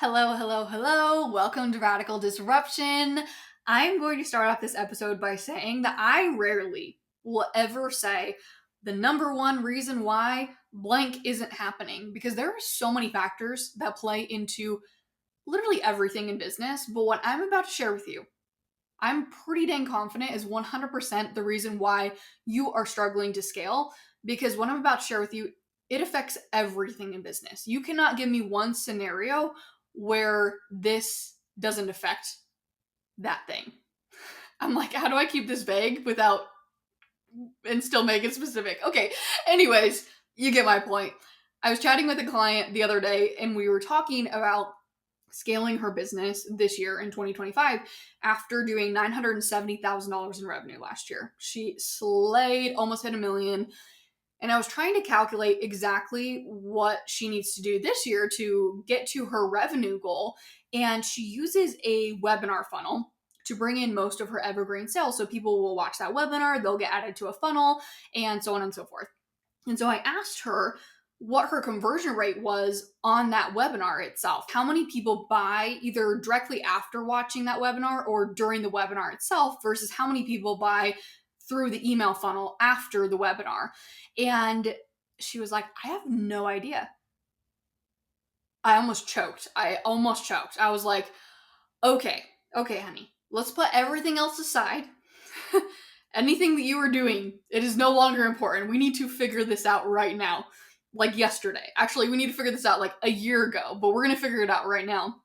Hello, hello, hello. Welcome to Radical Disruption. I'm going to start off this episode by saying that I rarely will ever say the number one reason why blank isn't happening because there are so many factors that play into literally everything in business. But what I'm about to share with you, I'm pretty dang confident is 100% the reason why you are struggling to scale because what I'm about to share with you, it affects everything in business. You cannot give me one scenario where this doesn't affect that thing. I'm like, how do I keep this vague without and still make it specific? Okay, anyways, you get my point. I was chatting with a client the other day and we were talking about scaling her business this year in 2025 after doing $970,000 in revenue last year. She slayed, almost hit $1 million. And I was trying to calculate exactly what she needs to do this year to get to her revenue goal. And she uses a webinar funnel to bring in most of her evergreen sales. So people will watch that webinar, they'll get added to a funnel, and so on and so forth. And so I asked her what her conversion rate was on that webinar itself. How many people buy either directly after watching that webinar or during the webinar itself versus how many people buy through the email funnel after the webinar. And she was like, I have no idea. I almost choked. I was like, okay, honey, let's put everything else aside. Anything that you are doing, it is no longer important. We need to figure this out right now. Like yesterday. Actually, we need to figure this out like a year ago, but we're going to figure it out right now.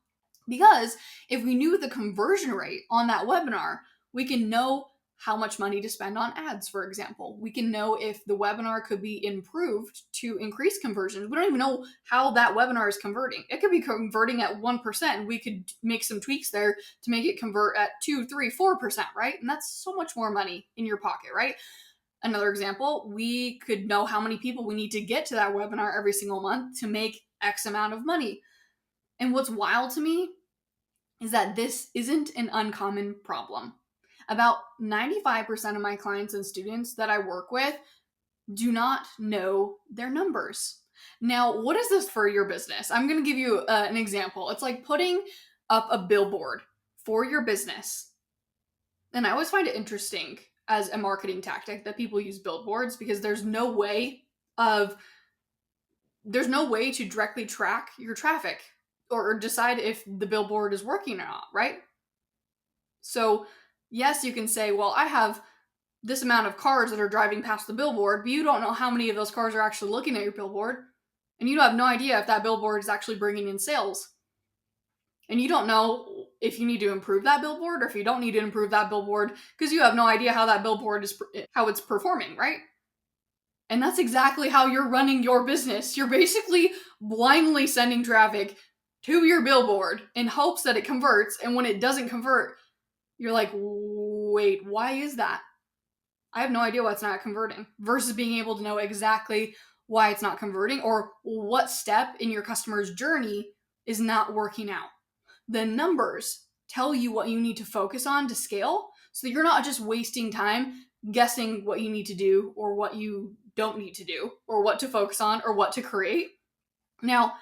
Because if we knew the conversion rate on that webinar, we can know how much money to spend on ads, for example. We can know if the webinar could be improved to increase conversions. We don't even know how that webinar is converting. It could be converting at 1%. We could make some tweaks there to make it convert at 2, 3, 4%, right? And that's so much more money in your pocket, right? Another example, we could know how many people we need to get to that webinar every single month to make X amount of money. And what's wild to me is that this isn't an uncommon problem. About 95% of my clients and students that I work with do not know their numbers. Now, what is this for your business? I'm going to give you an example. It's like putting up a billboard for your business. And I always find it interesting as a marketing tactic that people use billboards because there's no way to directly track your traffic or decide if the billboard is working or not, right? So yes, you can say, well, I have this amount of cars that are driving past the billboard, but you don't know how many of those cars are actually looking at your billboard. And you have no idea if that billboard is actually bringing in sales. And you don't know if you need to improve that billboard or if you don't need to improve that billboard because you have no idea how that billboard is, how it's performing, right? And that's exactly how you're running your business. You're basically blindly sending traffic to your billboard in hopes that it converts. And when it doesn't convert, you're like, wait, why is that? I have no idea why it's not converting, versus being able to know exactly why it's not converting or what step in your customer's journey is not working out. The numbers tell you what you need to focus on to scale so that you're not just wasting time guessing what you need to do or what you don't need to do or what to focus on or what to create. Now,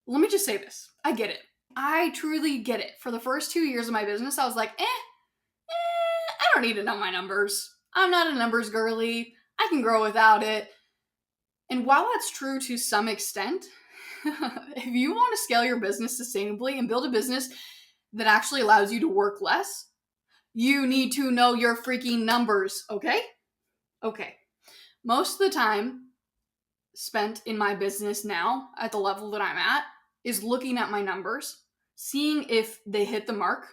let me just say this. I get it. I truly get it. For the first 2 years of my business, I was like, I don't need to know my numbers. I'm not a numbers girly. I can grow without it. And while that's true to some extent, if you want to scale your business sustainably and build a business that actually allows you to work less, you need to know your freaking numbers, okay? Okay. Most of the time spent in my business now at the level that I'm at is looking at my numbers, seeing if they hit the mark,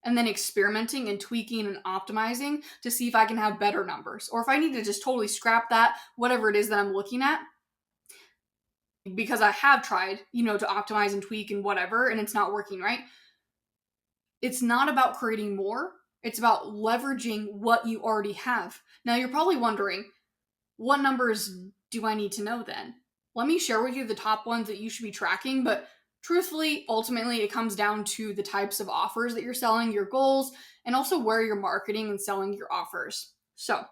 and then experimenting and tweaking and optimizing to see if I can have better numbers. Or if I need to just totally scrap that, whatever it is that I'm looking at, because I have tried, to optimize and tweak and whatever, and it's not working, right? It's not about creating more. It's about leveraging what you already have. Now, you're probably wondering, what numbers do I need to know then? Let me share with you the top ones that you should be tracking, but truthfully, ultimately, it comes down to the types of offers that you're selling, your goals, and also where you're marketing and selling your offers. So,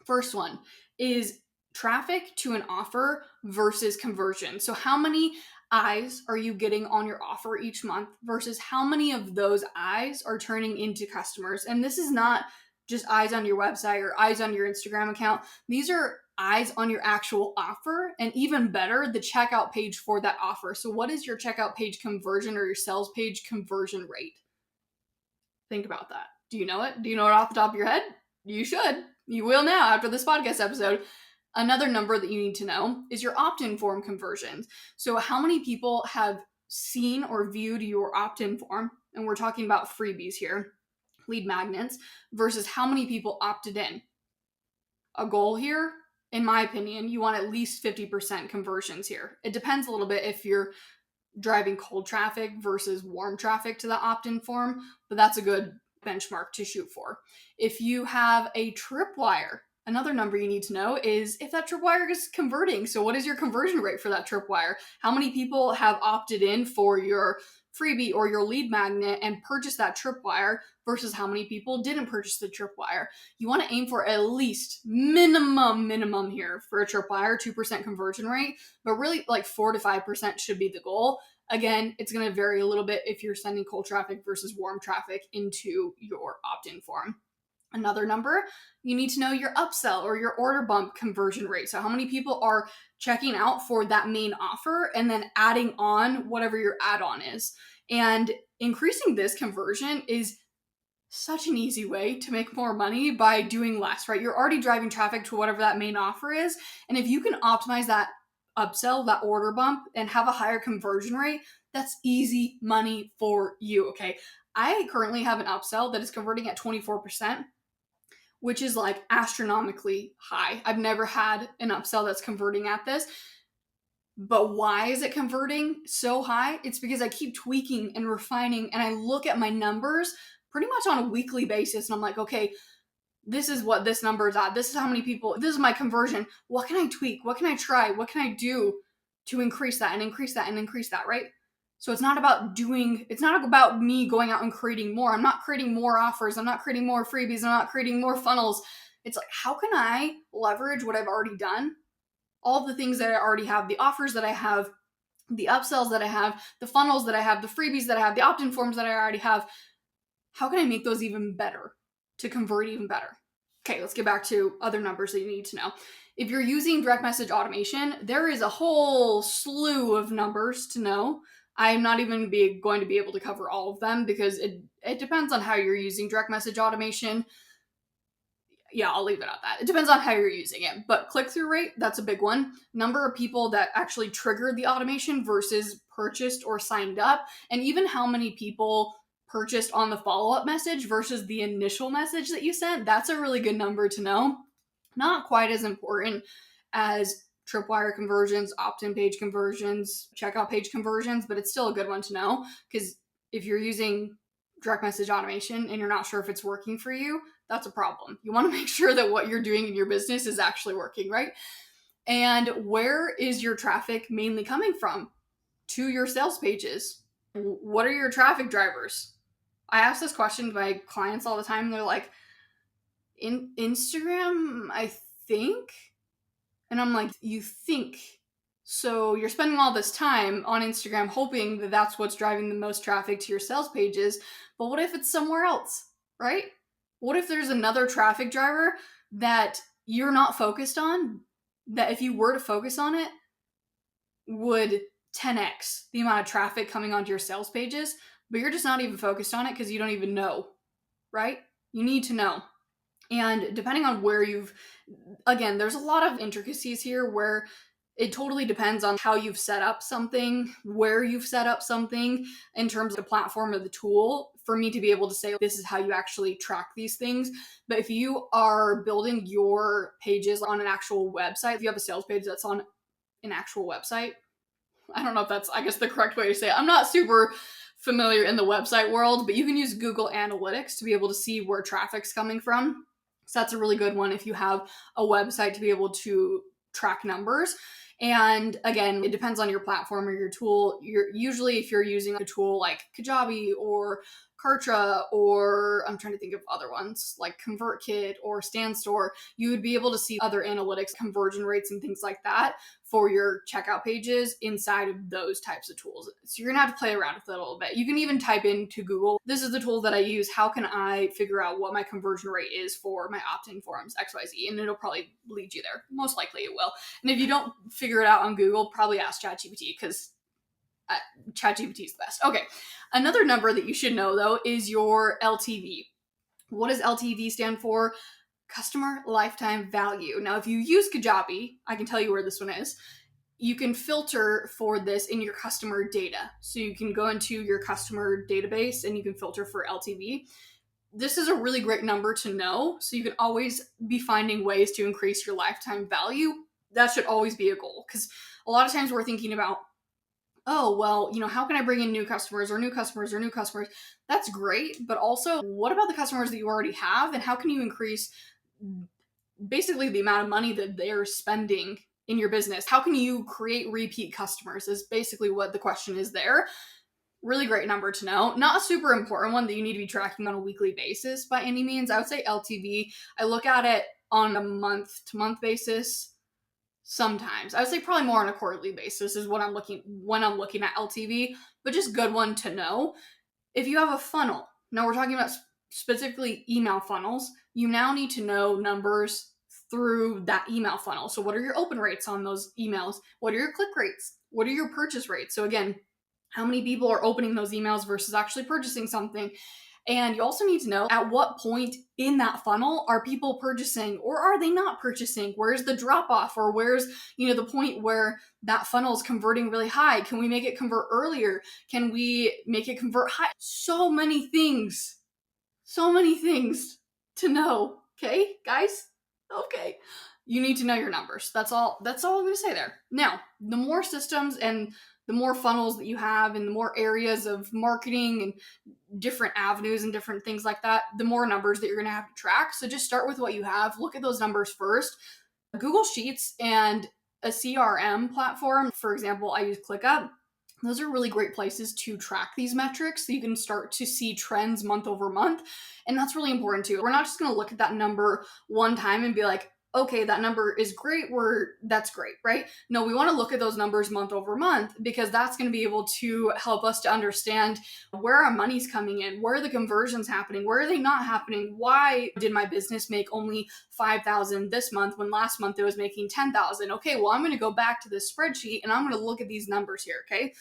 first one is traffic to an offer versus conversion. So how many eyes are you getting on your offer each month versus how many of those eyes are turning into customers. And this is not just eyes on your website or eyes on your Instagram account. These are eyes on your actual offer, and even better, the checkout page for that offer. So what is your checkout page conversion or your sales page conversion rate? Think about that. Do you know it? Do you know it off the top of your head? You should. You will now after this podcast episode. Another number that you need to know is your opt-in form conversions. So how many people have seen or viewed your opt-in form? And we're talking about freebies here, lead magnets, versus how many people opted in. A goal here, in my opinion, you want at least 50% conversions here. It depends a little bit if you're driving cold traffic versus warm traffic to the opt-in form, but that's a good benchmark to shoot for. If you have a tripwire, another number you need to know is if that tripwire is converting. So what is your conversion rate for that tripwire? How many people have opted in for your freebie or your lead magnet and purchased that tripwire versus how many people didn't purchase the tripwire? You want to aim for at least minimum here for a tripwire, 2% conversion rate, but really like 4 to 5% should be the goal. Again, it's going to vary a little bit if you're sending cold traffic versus warm traffic into your opt-in form. Another number, you need to know your upsell or your order bump conversion rate. So how many people are checking out for that main offer and then adding on whatever your add-on is. And increasing this conversion is such an easy way to make more money by doing less, right? You're already driving traffic to whatever that main offer is. And if you can optimize that upsell, that order bump, and have a higher conversion rate, that's easy money for you, okay? I currently have an upsell that is converting at 24%, which is like astronomically high. I've never had an upsell that's converting at this. But why is it converting so high? It's because I keep tweaking and refining, and I look at my numbers pretty much on a weekly basis, and I'm like, okay, this is what this number is at. This is how many people, this is my conversion. What can I tweak? What can I try? What can I do to increase that and increase that and increase that, right? So it's not about me going out and creating more. I'm not creating more offers. I'm not creating more freebies. I'm not creating more funnels. It's like, how can I leverage what I've already done? All the things that I already have, the offers that I have, the upsells that I have, the funnels that I have, the freebies that I have, the opt-in forms that I already have. How can I make those even better to convert even better? Okay, let's get back to other numbers that you need to know. If you're using direct message automation, there is a whole slew of numbers to know. I'm not even going to be able to cover all of them because it depends on how you're using direct message automation. Yeah, I'll leave it at that. It depends on how you're using it. But click-through rate, that's a big one. Number of people that actually triggered the automation versus purchased or signed up. And even how many people purchased on the follow-up message versus the initial message that you sent. That's a really good number to know. Not quite as important as tripwire conversions, opt-in page conversions, checkout page conversions, but it's still a good one to know because if you're using direct message automation and you're not sure if it's working for you, that's a problem. You want to make sure that what you're doing in your business is actually working, right? And where is your traffic mainly coming from? To your sales pages. What are your traffic drivers? I ask this question to my clients all the time. They're like, in Instagram, I think. And I'm like, you think? So you're spending all this time on Instagram hoping that that's what's driving the most traffic to your sales pages. But what if it's somewhere else, right? What if there's another traffic driver that you're not focused on, that if you were to focus on it, would 10x the amount of traffic coming onto your sales pages, but you're just not even focused on it because you don't even know, right? You need to know. And depending on where again, there's a lot of intricacies here where it totally depends on how you've set up something, where you've set up something in terms of the platform or the tool for me to be able to say, this is how you actually track these things. But if you are building your pages on an actual website, if you have a sales page that's on an actual website, I don't know if that's, I guess, the correct way to say it. I'm not super familiar in the website world, but you can use Google Analytics to be able to see where traffic's coming from. So that's a really good one if you have a website to be able to track numbers. And again, it depends on your platform or your tool. Usually if you're using a tool like Kajabi or Kartra, or I'm trying to think of other ones like ConvertKit or StanStore, you would be able to see other analytics, conversion rates, and things like that for your checkout pages inside of those types of tools. So you're gonna have to play around with it a little bit. You can even type into Google, this is the tool that I use, how can I figure out what my conversion rate is for my opt-in forms, XYZ, and it'll probably lead you there. Most likely it will. And if you don't figure it out on Google, probably ask ChatGPT, because ChatGPT is the best. Okay, another number that you should know though is your LTV. What does LTV stand for? Customer lifetime value. Now, if you use Kajabi, I can tell you where this one is. You can filter for this in your customer data. So you can go into your customer database and you can filter for LTV. This is a really great number to know. So you can always be finding ways to increase your lifetime value. That should always be a goal, because a lot of times we're thinking about, oh, well, how can I bring in new customers or new customers or new customers? That's great. But also, what about the customers that you already have? And how can you increase basically the amount of money that they're spending in your business? How can you create repeat customers is basically what the question is there. Really great number to know. Not a super important one that you need to be tracking on a weekly basis by any means. I would say LTV. I look at it on a month-to-month basis. Sometimes I would say probably more on a quarterly basis is when I'm looking at LTV, but just good one to know. If you have a funnel, now we're talking about specifically email funnels, you now need to know numbers through that email funnel. So what are your open rates on those emails? What are your click rates? What are your purchase rates? So again, how many people are opening those emails versus actually purchasing something? And you also need to know at what point in that funnel are people purchasing, or are they not purchasing? Where's the drop off, or where's, the point where that funnel is converting really high? Can we make it convert earlier? Can we make it convert high? So many things to know. Okay, guys? Okay. You need to know your numbers. That's all I'm going to say there. Now, the more systems and the more funnels that you have and the more areas of marketing and different avenues and different things like that, the more numbers that you're going to have to track. So just start with what you have. Look at those numbers first. Google Sheets and a CRM platform, for example, I use ClickUp. Those are really great places to track these metrics so you can start to see trends month over month. And that's really important too. We're not just going to look at that number one time and be like, okay, that number is great, that's great, right? No, we want to look at those numbers month over month, because that's going to be able to help us to understand where our money's coming in, where are the conversions happening, where are they not happening, why did my business make only $5,000 this month when last month it was making $10,000? Okay, well, I'm going to go back to this spreadsheet and I'm going to look at these numbers here, okay?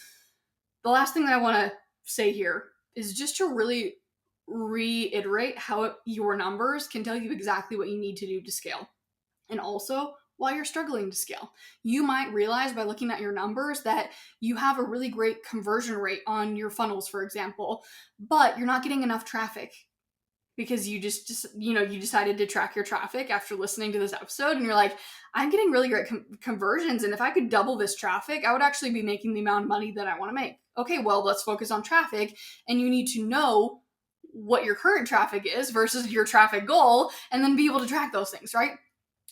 The last thing that I want to say here is just to really reiterate how your numbers can tell you exactly what you need to do to scale. And also, while you're struggling to scale, you might realize by looking at your numbers that you have a really great conversion rate on your funnels, for example, but you're not getting enough traffic because you you decided to track your traffic after listening to this episode, and you're like, I'm getting really great conversions, and if I could double this traffic, I would actually be making the amount of money that I want to make. Okay, well, let's focus on traffic, and you need to know what your current traffic is versus your traffic goal, and then be able to track those things, right?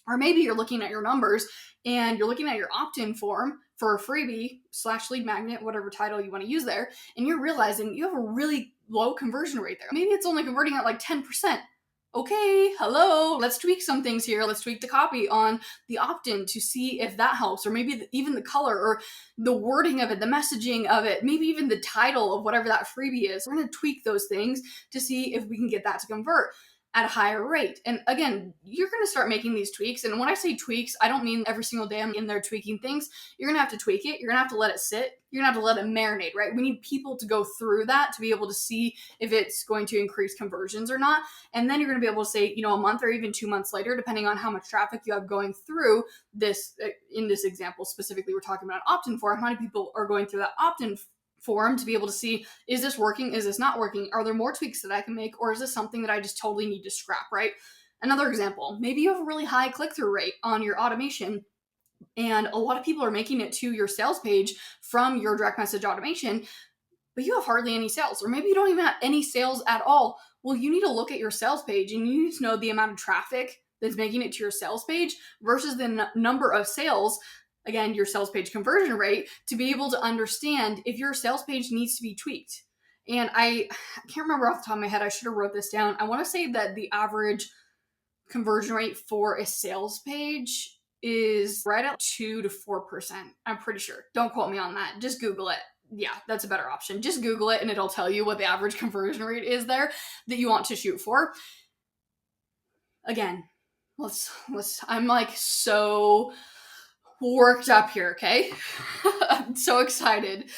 Or maybe you're looking at your numbers and you're looking at your opt-in form for a freebie / lead magnet, whatever title you want to use there, and you're realizing you have a really low conversion rate there. Maybe it's only converting at like 10%. Okay, hello, let's tweak some things here. Let's tweak the copy on the opt-in to see if that helps, or maybe even the color or the wording of it, the messaging of it, maybe even the title of whatever that freebie is. We're going to tweak those things to see if we can get that to convert at a higher rate. And again, you're going to start making these tweaks. And when I say tweaks, I don't mean every single day I'm in there tweaking things. You're going to have to tweak it. You're going to have to let it sit. You're going to have to let it marinate, right? We need people to go through that to be able to see if it's going to increase conversions or not. And then you're going to be able to say, a month or even 2 months later, depending on how much traffic you have going through this, in this example specifically, we're talking about an opt-in form, how many people are going through that opt-in form to be able to see, is this working? Is this not working? Are there more tweaks that I can make? Or is this something that I just totally need to scrap, right? Another example, maybe you have a really high click-through rate on your automation, and a lot of people are making it to your sales page from your direct message automation, but you have hardly any sales, or maybe you don't even have any sales at all. Well, you need to look at your sales page and you need to know the amount of traffic that's making it to your sales page versus the number of sales, again, your sales page conversion rate, to be able to understand if your sales page needs to be tweaked. And I can't remember off the top of my head. I should have wrote this down. I want to say that the average conversion rate for a sales page is right at 2 to 4%. I'm pretty sure. Don't quote me on that. Just Google it. Yeah, that's a better option. Just Google it and it'll tell you what the average conversion rate is there that you want to shoot for. Again, I'm like so worked up here, okay? I'm so excited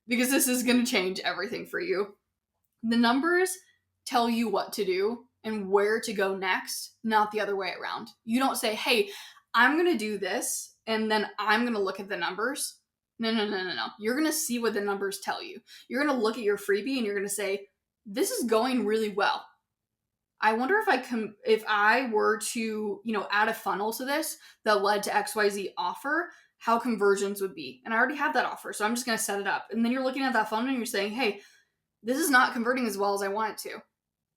because this is going to change everything for you. The numbers tell you what to do and where to go next, not the other way around. You don't say, hey, I'm going to do this and then I'm going to look at the numbers. No. You're going to see what the numbers tell you. You're going to look at your freebie and you're going to say, this is going really well. I wonder if I were to, add a funnel to this that led to XYZ offer, how conversions would be. And I already have that offer, so I'm just going to set it up. And then you're looking at that funnel and you're saying, hey, this is not converting as well as I want it to.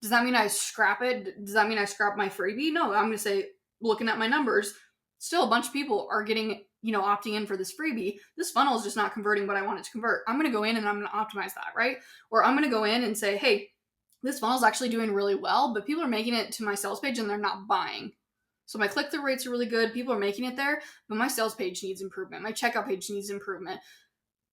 Does that mean I scrap it? Does that mean I scrap my freebie? No, I'm going to say, looking at my numbers, still a bunch of people are getting, opting in for this freebie. This funnel is just not converting what I want it to convert. I'm going to go in and I'm going to optimize that, right? Or I'm going to go in and say, hey, this funnel is actually doing really well, but people are making it to my sales page and they're not buying. So my click-through rates are really good. People are making it there, but my sales page needs improvement. My checkout page needs improvement.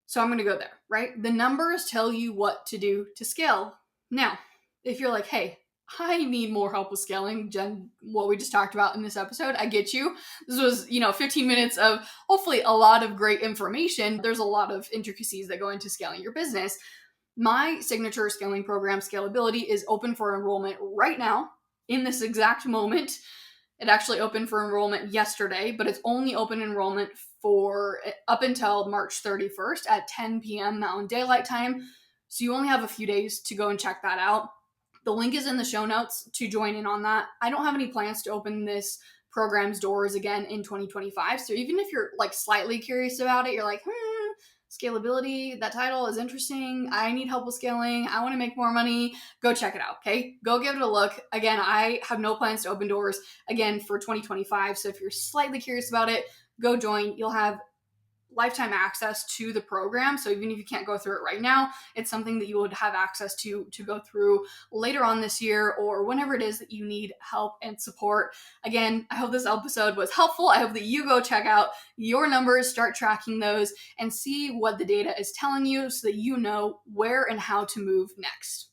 So I'm going to go there, right? The numbers tell you what to do to scale. Now, if you're like, hey, I need more help with scaling, Jen, what we just talked about in this episode, I get you. This was, 15 minutes of hopefully a lot of great information. There's a lot of intricacies that go into scaling your business. My signature scaling program, Scalability, is open for enrollment right now in this exact moment. It actually opened for enrollment yesterday, but it's only open enrollment for up until March 31st at 10 p.m. Mountain Daylight Time. So you only have a few days to go and check that out. The link is in the show notes to join in on that. I don't have any plans to open this program's doors again in 2025. So even if you're like slightly curious about it, you're like, Scalability, that title is interesting. I need help with scaling. I want to make more money. Go check it out, okay? Go give it a look. Again, I have no plans to open doors again for 2025. So if you're slightly curious about it, go join. You'll have lifetime access to the program. So even if you can't go through it right now, it's something that you would have access to go through later on this year or whenever it is that you need help and support. Again, I hope this episode was helpful. I hope that you go check out your numbers, start tracking those, and see what the data is telling you so that you know where and how to move next.